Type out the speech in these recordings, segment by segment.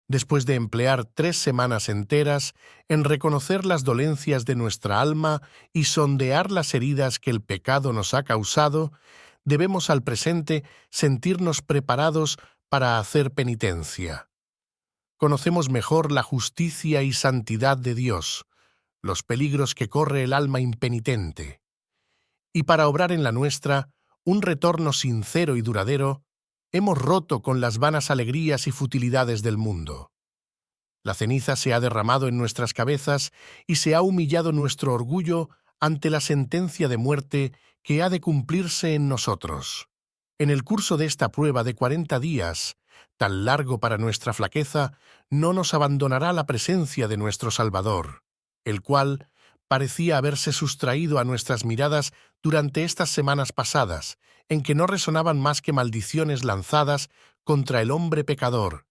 Después de emplear 3 semanas enteras en reconocer las dolencias de nuestra alma y sondear las heridas que el pecado nos ha causado, debemos al presente sentirnos preparados para hacer penitencia. Conocemos mejor la justicia y santidad de Dios, los peligros que corre el alma impenitente. Y para obrar en la nuestra, un retorno sincero y duradero, hemos roto con las vanas alegrías y futilidades del mundo. La ceniza se ha derramado en nuestras cabezas y se ha humillado nuestro orgullo ante la sentencia de muerte que ha de cumplirse en nosotros. En el curso de esta prueba de 40 días, tan largo para nuestra flaqueza, no nos abandonará la presencia de nuestro Salvador, el cual parecía haberse sustraído a nuestras miradas durante estas semanas pasadas, en que no resonaban más que maldiciones lanzadas contra el hombre pecador.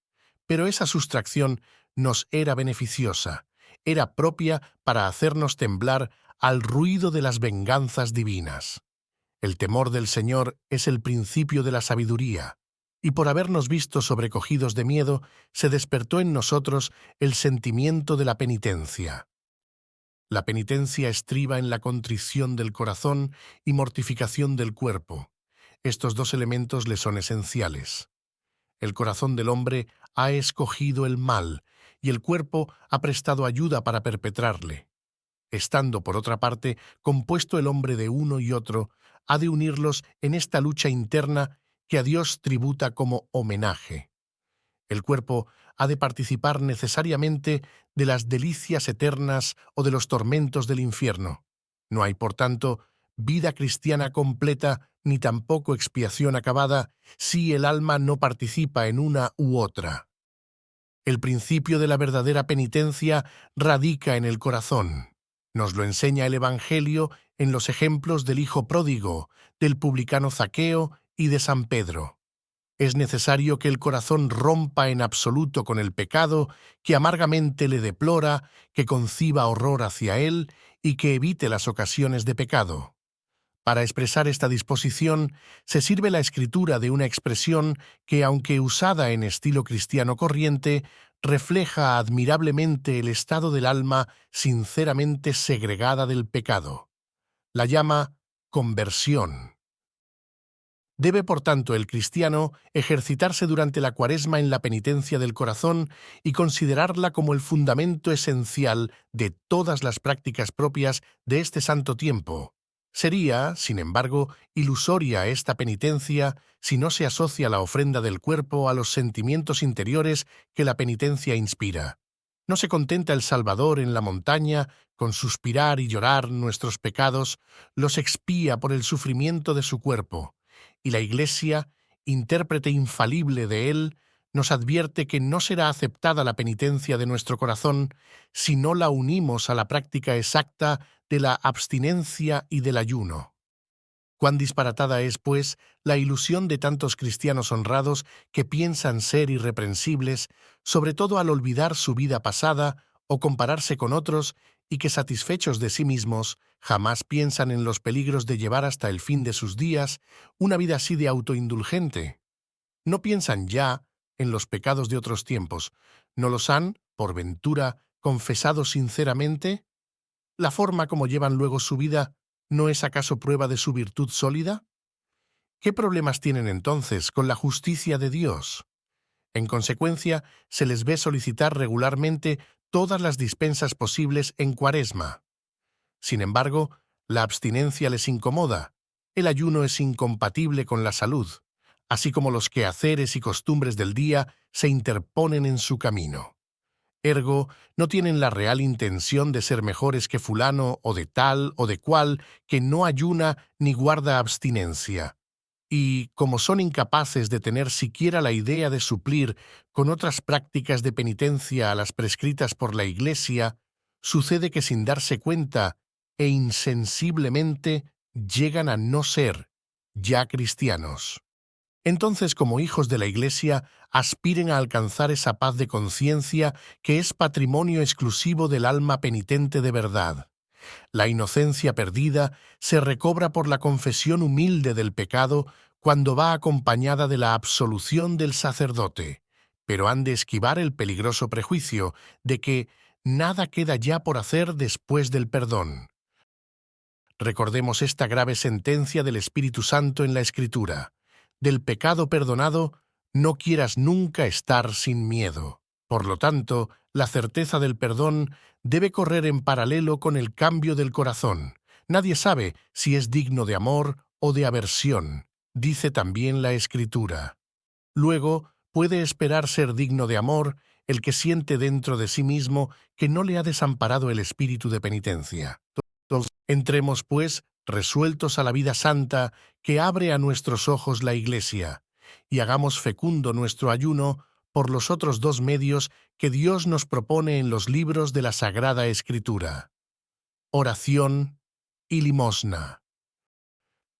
Pero esa sustracción nos era beneficiosa, era propia para hacernos temblar al ruido de las venganzas divinas. El temor del Señor es el principio de la sabiduría, y por habernos visto sobrecogidos de miedo, se despertó en nosotros el sentimiento de la penitencia. La penitencia estriba en la contrición del corazón y mortificación del cuerpo. Estos dos elementos le son esenciales. El corazón del hombre ha escogido el mal, y el cuerpo ha prestado ayuda para perpetrarle. Estando, por otra parte, compuesto el hombre de uno y otro, ha de unirlos en esta lucha interna que a Dios tributa como homenaje. El cuerpo ha de participar necesariamente de las delicias eternas o de los tormentos del infierno. No hay, por tanto, vida cristiana completa ni tampoco expiación acabada si el alma no participa en una u otra. El principio de la verdadera penitencia radica en el corazón. Nos lo enseña el Evangelio en los ejemplos del hijo pródigo, del publicano Zaqueo y de San Pedro. Es necesario que el corazón rompa en absoluto con el pecado, que amargamente le deplora, que conciba horror hacia él y que evite las ocasiones de pecado. Para expresar esta disposición, se sirve la Escritura de una expresión que, aunque usada en estilo cristiano corriente, refleja admirablemente el estado del alma sinceramente segregada del pecado. La llama conversión. Debe, por tanto, el cristiano ejercitarse durante la Cuaresma en la penitencia del corazón y considerarla como el fundamento esencial de todas las prácticas propias de este santo tiempo. Sería, sin embargo, ilusoria esta penitencia si no se asocia la ofrenda del cuerpo a los sentimientos interiores que la penitencia inspira. No se contenta el Salvador en la montaña con suspirar y llorar nuestros pecados, los expía por el sufrimiento de su cuerpo. Y la Iglesia, intérprete infalible de él, nos advierte que no será aceptada la penitencia de nuestro corazón si no la unimos a la práctica exacta de la abstinencia y del ayuno. Cuán disparatada es, pues, la ilusión de tantos cristianos honrados que piensan ser irreprensibles, sobre todo al olvidar su vida pasada o compararse con otros, y que, satisfechos de sí mismos, jamás piensan en los peligros de llevar hasta el fin de sus días una vida así de autoindulgente. No piensan ya en los pecados de otros tiempos. ¿No los han, por ventura, confesado sinceramente? ¿La forma como llevan luego su vida no es acaso prueba de su virtud sólida? ¿Qué problemas tienen entonces con la justicia de Dios? En consecuencia, se les ve solicitar regularmente todas las dispensas posibles en Cuaresma. Sin embargo, la abstinencia les incomoda, el ayuno es incompatible con la salud, así como los quehaceres y costumbres del día se interponen en su camino. Ergo, no tienen la real intención de ser mejores que fulano o de tal o de cual que no ayuna ni guarda abstinencia. Y, como son incapaces de tener siquiera la idea de suplir con otras prácticas de penitencia a las prescritas por la Iglesia, sucede que sin darse cuenta e insensiblemente llegan a no ser ya cristianos. Entonces, como hijos de la Iglesia, aspiren a alcanzar esa paz de conciencia que es patrimonio exclusivo del alma penitente de verdad. La inocencia perdida se recobra por la confesión humilde del pecado cuando va acompañada de la absolución del sacerdote, pero han de esquivar el peligroso prejuicio de que nada queda ya por hacer después del perdón. Recordemos esta grave sentencia del Espíritu Santo en la Escritura: del pecado perdonado no quieras nunca estar sin miedo. Por lo tanto, la certeza del perdón debe correr en paralelo con el cambio del corazón. Nadie sabe si es digno de amor o de aversión, dice también la Escritura. Luego, puede esperar ser digno de amor el que siente dentro de sí mismo que no le ha desamparado el espíritu de penitencia. Entremos, pues, resueltos a la vida santa que abre a nuestros ojos la Iglesia, y hagamos fecundo nuestro ayuno por los otros dos medios que Dios nos propone en los libros de la Sagrada Escritura: oración y limosna.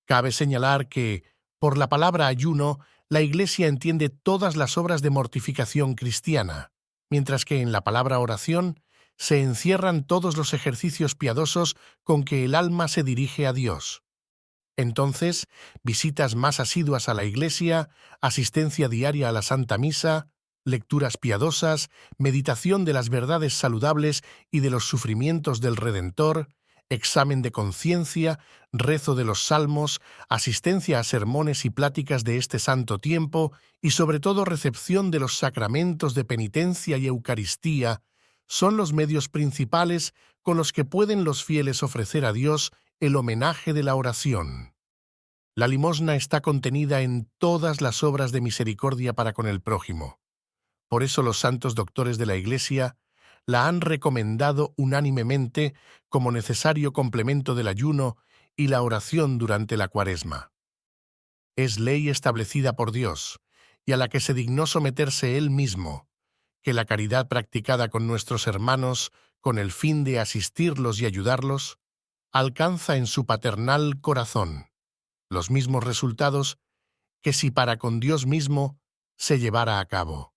Cabe señalar que, por la palabra ayuno, la Iglesia entiende todas las obras de mortificación cristiana, mientras que en la palabra oración se encierran todos los ejercicios piadosos con que el alma se dirige a Dios. Entonces, visitas más asiduas a la Iglesia, asistencia diaria a la Santa Misa, lecturas piadosas, meditación de las verdades saludables y de los sufrimientos del Redentor, examen de conciencia, rezo de los salmos, asistencia a sermones y pláticas de este santo tiempo y sobre todo recepción de los sacramentos de penitencia y Eucaristía son los medios principales con los que pueden los fieles ofrecer a Dios el homenaje de la oración. La limosna está contenida en todas las obras de misericordia para con el prójimo. Por eso los santos doctores de la Iglesia la han recomendado unánimemente como necesario complemento del ayuno y la oración durante la Cuaresma. Es ley establecida por Dios, y a la que se dignó someterse Él mismo, que la caridad practicada con nuestros hermanos con el fin de asistirlos y ayudarlos, alcanza en su paternal corazón los mismos resultados que si para con Dios mismo se llevara a cabo.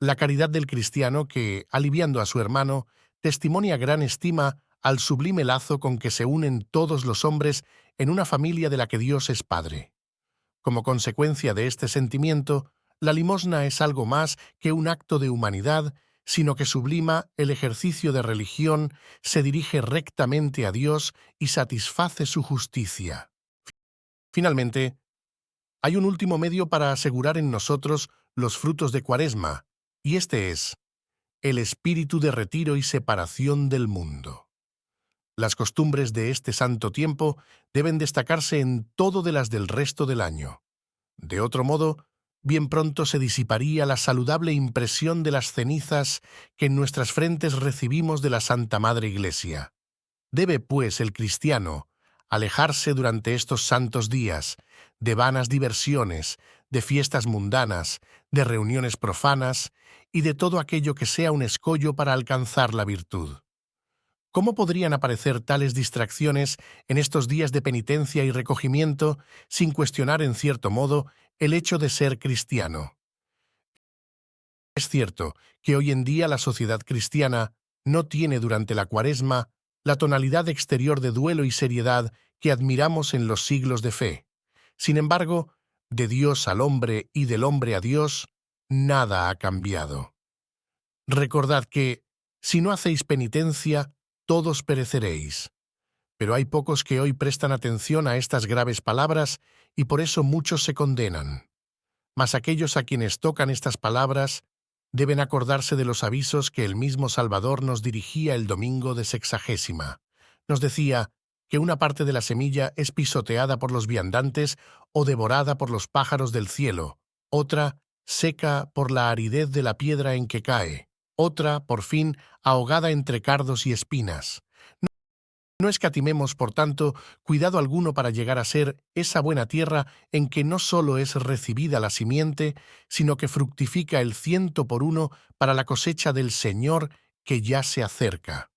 La caridad del cristiano que, aliviando a su hermano, testimonia gran estima al sublime lazo con que se unen todos los hombres en una familia de la que Dios es Padre. Como consecuencia de este sentimiento, la limosna es algo más que un acto de humanidad, sino que sublima el ejercicio de religión, se dirige rectamente a Dios y satisface su justicia. Finalmente, hay un último medio para asegurar en nosotros los frutos de Cuaresma, y este es el espíritu de retiro y separación del mundo. Las costumbres de este santo tiempo deben destacarse en todo de las del resto del año. De otro modo, bien pronto se disiparía la saludable impresión de las cenizas que en nuestras frentes recibimos de la Santa Madre Iglesia. Debe, pues, el cristiano alejarse durante estos santos días de vanas diversiones, de fiestas mundanas, de reuniones profanas y de todo aquello que sea un escollo para alcanzar la virtud. ¿Cómo podrían aparecer tales distracciones en estos días de penitencia y recogimiento sin cuestionar en cierto modo el hecho de ser cristiano? Es cierto que hoy en día la sociedad cristiana no tiene durante la Cuaresma la tonalidad exterior de duelo y seriedad que admiramos en los siglos de fe. Sin embargo, de Dios al hombre y del hombre a Dios, nada ha cambiado. Recordad que, si no hacéis penitencia, todos pereceréis. Pero hay pocos que hoy prestan atención a estas graves palabras y por eso muchos se condenan. Mas aquellos a quienes tocan estas palabras deben acordarse de los avisos que el mismo Salvador nos dirigía el domingo de Sexagésima. Nos decía que una parte de la semilla es pisoteada por los viandantes o devorada por los pájaros del cielo, otra seca por la aridez de la piedra en que cae, otra, por fin, ahogada entre cardos y espinas. No escatimemos, por tanto, cuidado alguno para llegar a ser esa buena tierra en que no solo es recibida la simiente, sino que fructifica el 100 por 1 para la cosecha del Señor que ya se acerca.